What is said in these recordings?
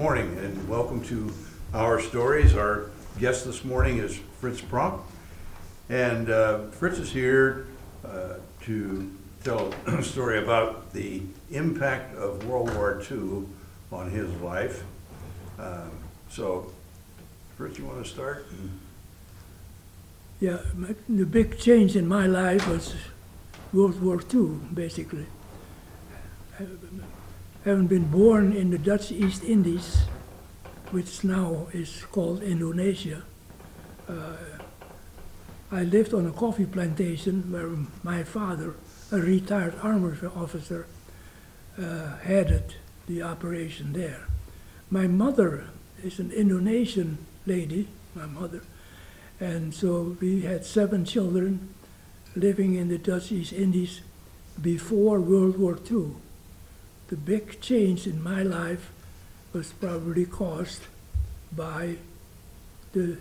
morning and welcome to Our Stories. Our guest this morning is Frits Pronk. And Frits is here to tell a story about the impact of World War II on his life. So, Frits, you want to start? Yeah, the big change in my life was World War II, basically. Having been born in the Dutch East Indies, which now is called Indonesia, I lived on a coffee plantation where my father, a retired army officer, headed the operation there. My mother is an Indonesian lady, my mother, and so we had 7 children living in the Dutch East Indies before World War II. The big change in my life was probably caused by the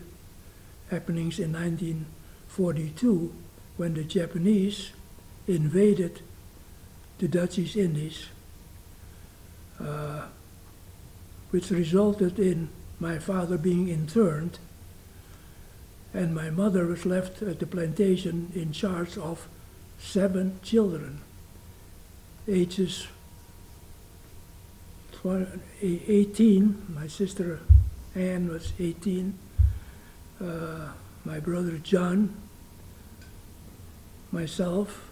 happenings in 1942 when the Japanese invaded the Dutch East Indies, which resulted in my father being interned, and my mother was left at the plantation in charge of 7 children, ages 18, my sister Anne was 18, my brother John, myself,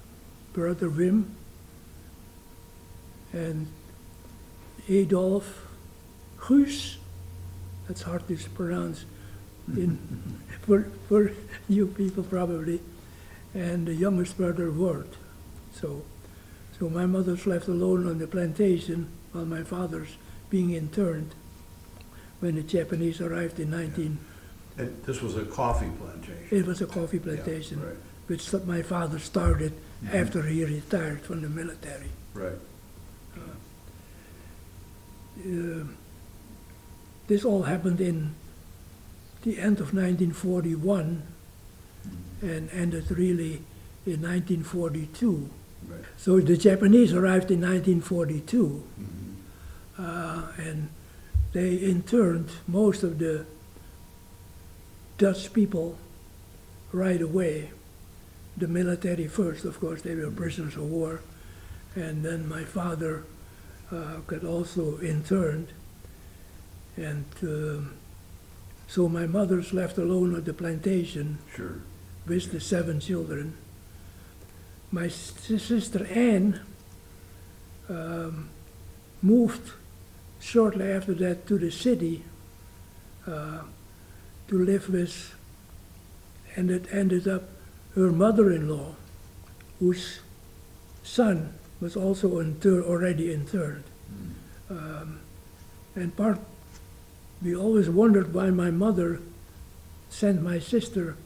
brother Wim, and Adolf Guus, that's hard to pronounce for you people probably, and the youngest brother Ward. So my mother's left alone on the plantation while my father's being interned when the Japanese arrived in 19... And this was a coffee plantation. It was a coffee plantation, Yeah, right. which my father started after he retired from the military. Right. This all happened in the end of 1941 and ended really in 1942. Right. So the Japanese arrived in 1942, and they interned most of the Dutch people right away. The military first, of course, they were prisoners of war, and then my father got also interned, and so my mother's left alone at the plantation Sure. with the 7 children. My sister Anne moved shortly after that to the city to live with, and it ended up her mother-in-law, whose son was also already interned. And we always wondered why my mother sent my sister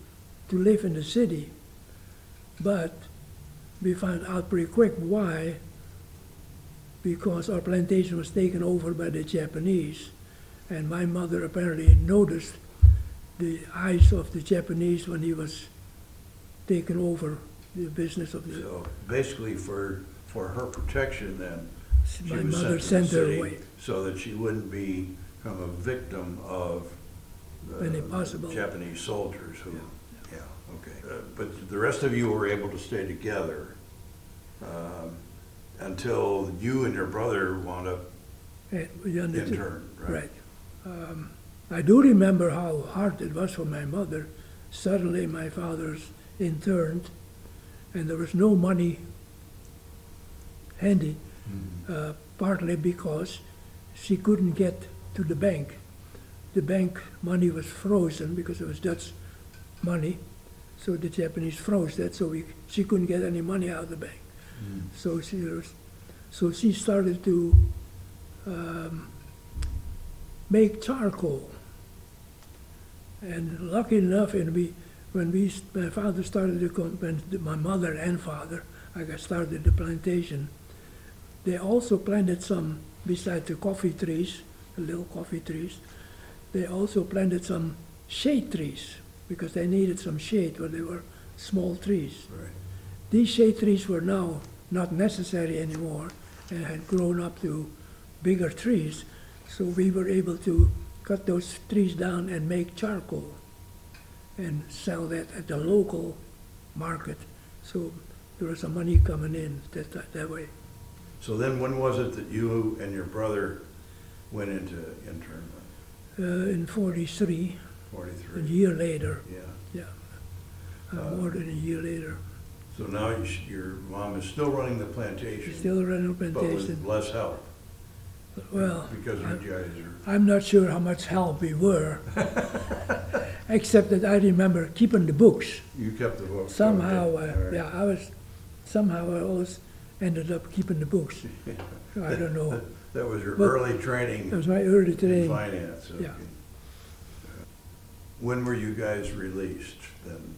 to live in the city, but we found out pretty quick why, because our plantation was taken over by the Japanese, and my mother apparently noticed the eyes of the Japanese when he was taken over the business of the... So basically for her protection then, she My was mother sent sent to the her city away. so that she wouldn't become a victim of Any possible... Japanese soldiers who, Yeah. yeah, okay. But the rest of you were able to stay together until you and your brother wound up interned, right? Right. I do remember how hard it was for my mother. Suddenly my father's interned, and there was no money handy, partly because she couldn't get to the bank. The bank money was frozen because it was Dutch money, so the Japanese froze that, so she couldn't get any money out of the bank. So she started to make charcoal. And lucky enough, when my father started when my mother and father, I got started the plantation, they also planted some, besides the coffee trees, the little coffee trees, they also planted some shade trees because they needed some shade where they were small trees. Right. These shade trees were now not necessary anymore and had grown up to bigger trees. So we were able to cut those trees down and make charcoal and sell that at the local market. So there was some money coming in that way. So then when was it that you and your brother went into internment? In 43, 43? a year later, Yeah. more than a year later. So now your mom is still running the plantation? Still running a But plantation. with less help? Well, Because you guys are... I'm not sure how much help we were, except that I remember keeping the books. You kept the book? Somehow, Okay. All right. somehow I always ended up keeping the books. I don't know. That was your But early training It was my early in training. finance? Okay. Yeah. When were you guys released then?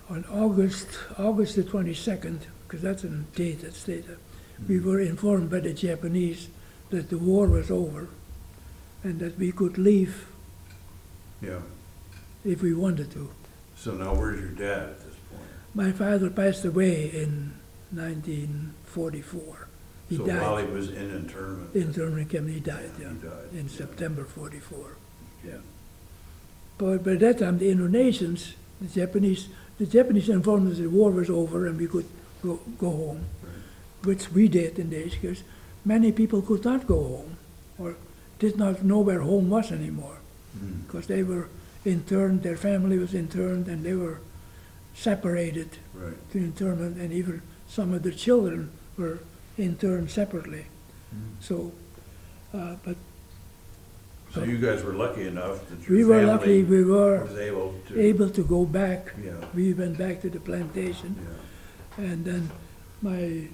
On August the 22nd, because that's a date that stated, we were informed by the Japanese that the war was over and that we could leave Yeah. if we wanted to. So now where's your dad at this point? My father passed away in 1944. He So died. while he was in internment? Internment camp, he died, He yeah, died, in yeah. September 44. Yeah. But by that time, the Indonesians, the Japanese informed us the war was over and we could go home, which we did in days because many people could not go home or did not know where home was anymore Mm. because they were interned, their family was interned, and they were separated Right. to internment, and even some of their children were interned separately. Mm. So, but So you guys were lucky enough that we your were lucky, family we were was able to... able to go back. Yeah, We went back to the plantation, yeah. and then my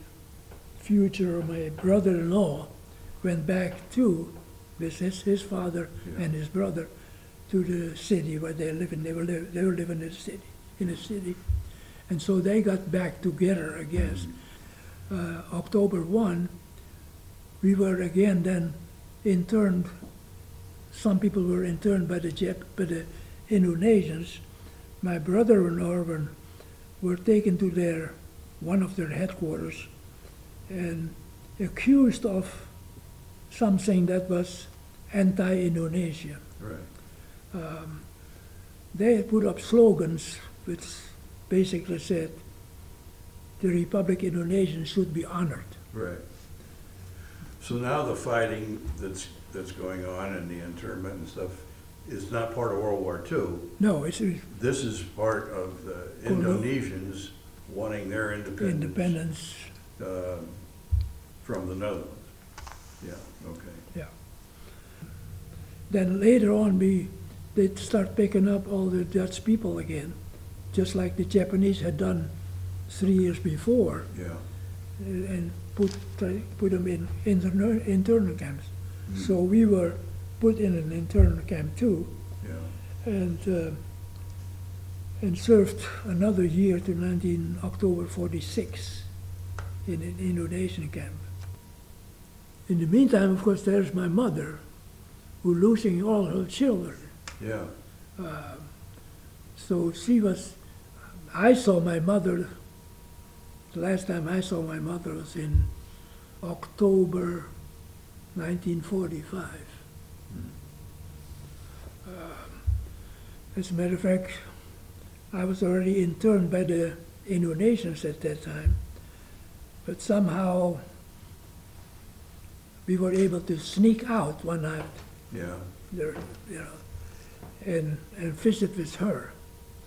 my brother-in-law went back to, with his father Yeah. and his brother, to the city where they live in. They were living in the city. And so they got back together, I guess. October 1, we were again then interned. Some people were interned by the Indonesians. My brother-in-law were taken to one of their headquarters and accused of something that was anti-Indonesia. Right. They had put up slogans which basically said the Republic Indonesian should be honored. Right. So now the fighting that's going on and the internment and stuff is not part of World War II. No, it's This is part of the Indonesians wanting their independence. From the Netherlands. Yeah, okay. yeah. Then later on, they'd start picking up all the Dutch people again, just like the Japanese had done 3 years before, Yeah. and put them in internal camps. Mm. So we were put in an internal camp too, Yeah. and served another year to October 46 in an Indonesian camp. In the meantime, of course, there's my mother, who losing all her children. Yeah. So I saw my mother, the last time I saw my mother was in October 1945. As a matter of fact, I was already interned by the Indonesians at that time, but somehow we were able to sneak out one night Yeah. there, and visit with her.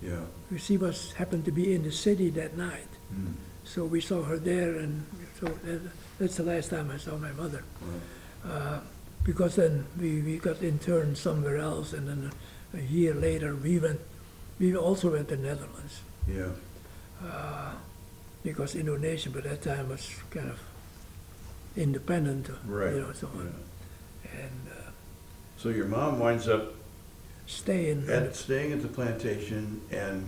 Yeah. She happened to be in the city that night, Mm. so we saw her there, and so that's the last time I saw my mother. Well, Because then we got interned somewhere else, and then a year later we also went to Netherlands, yeah. because Indonesia by that time was kind of independent, Right. so on. Yeah. And So your mom winds up staying. staying at the plantation, and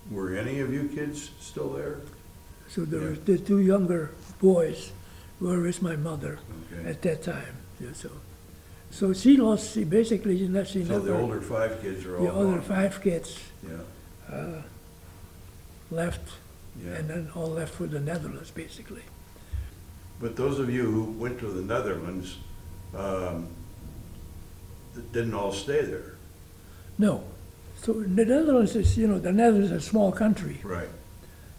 were any of you kids still there? So Yeah. the two younger boys were with my mother Okay. at that time. Yeah, so she basically So never. the older 5 kids are all The other gone. 5 kids Yeah. left, Yeah. and then all left for the Netherlands, basically. But those of you who went to the Netherlands, didn't all stay there. No. So the Netherlands is, the Netherlands is a small country Right.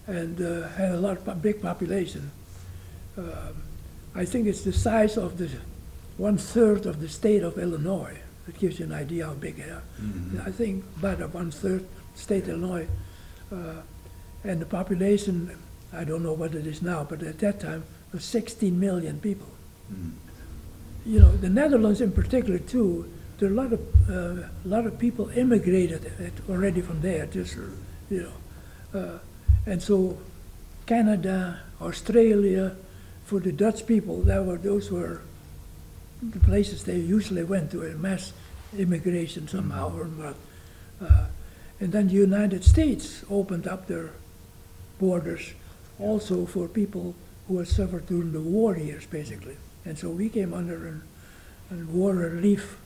and had a big population. I think it's the size of the 1/3 of the state of Illinois. It gives you an idea how big it is. Mhm. I think about a 1/3 state of Illinois. And the population, I don't know what it is now, but at that time was 16 million people. Mhm. The Netherlands in particular too, there are a lot of people immigrated already from there, just, Sure. And so Canada, Australia, for the Dutch people, those were the places they usually went to, a mass immigration somehow or not. And then the United States opened up their borders also for people who had suffered during the war years, basically. And so we came under a war relief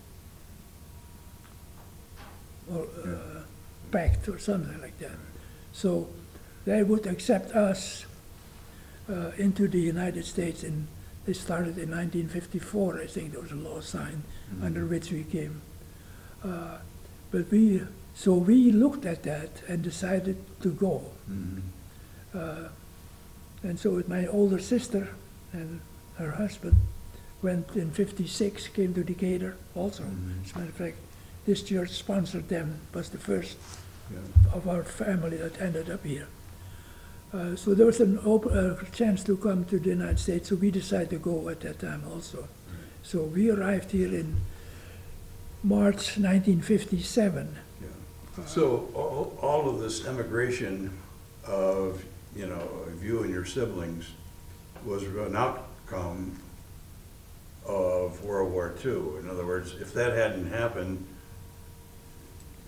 or pact or something like that. So they would accept us into the United States, and they started in 1954, I think there was a law signed under which we came. So we looked at that and decided to go. Mhm. And so with my older sister and her husband went in 56, came to Decatur also. Mhm. As a matter of fact, this church sponsored them, was the first Yeah. of our family that ended up here. So there was a chance to come to the United States, so we decided to go at that time also. So we arrived here in March 1957. Yeah. So all of this emigration of, of you and your siblings was an outcome of World War II. In other words, if that hadn't happened,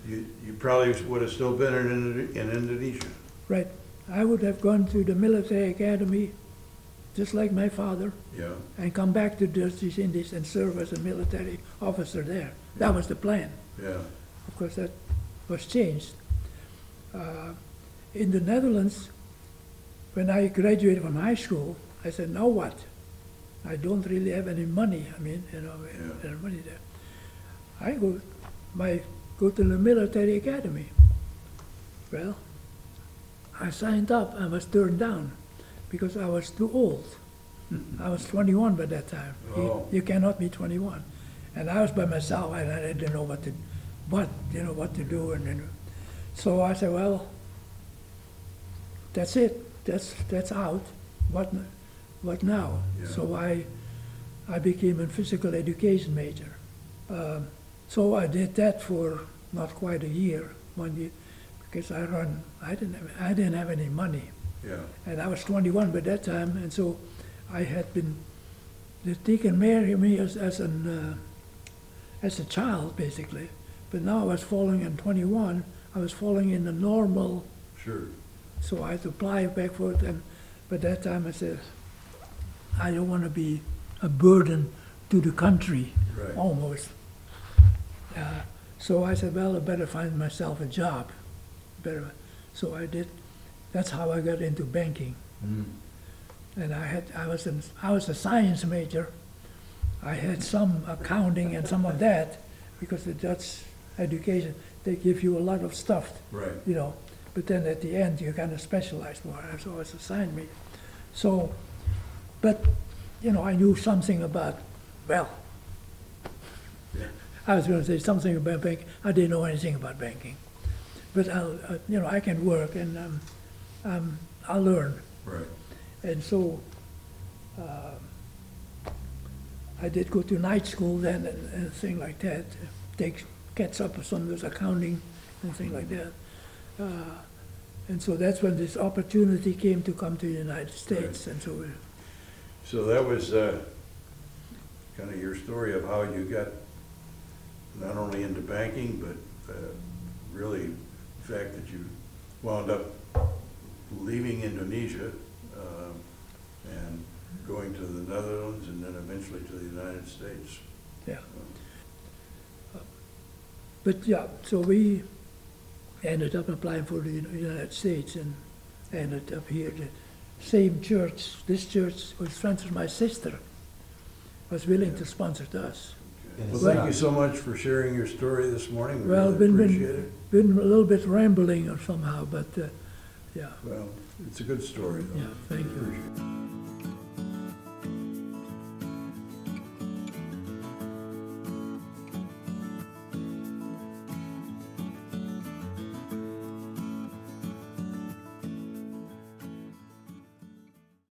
you probably would have still been in Indonesia. Right. I would have gone to the military academy, just like my father, Yeah. and come back to the East Indies and serve as a military officer there. That was the plan. Yeah. Of course, that was changed. In the Netherlands, when I graduated from high school, I said, now what? I don't really have any money. There's money there. I go to the military academy. Well, I signed up. I was turned down because I was too old. I was 21 by that time. Oh. You cannot be 21. And I was by myself, and I didn't know what to do. And so I said, well, that's it. That's out. What now? Yeah. So I became a physical education major. So I did that for not quite a year, 1 year, because I didn't have any money. Yeah. And I was 21 by that time, and so I had been, the deacon married me as a child, basically. But now I was falling in 21, I was falling in the normal, Sure. so I had to apply back for it, and by that time I said, I don't want to be a burden to the country, Right. almost. So I said, well, I better find myself a job. So I did. That's how I got into banking. Mm. And I was a science major. I had some accounting and some of that, because the Dutch education, they give you a lot of stuff, Right. But then at the end, you kind of specialize more. So I was a science major. So, but, I knew something about, well, Yeah. I was going to say something about banking. I didn't know anything about banking. But I can work, and I'll learn. Right. And so I did go to night school then and thing like that, catch up with some of this accounting and things like that. And so that's when this opportunity came to come to the United States. Right. And so So that was kind of your story of how you got not only into banking, but really the fact that you wound up leaving Indonesia and going to the Netherlands and then eventually to the United States. yeah. But yeah, so we ended up applying for the United States and ended up here. same church, this church was friends with my sister, was willing to sponsor us. Well, thank you so much for sharing your story this morning. We Well, really been, appreciate it. been a little bit rambling or somehow, but yeah, Well, it's a good story, though. yeah, thank you. Appreciate it.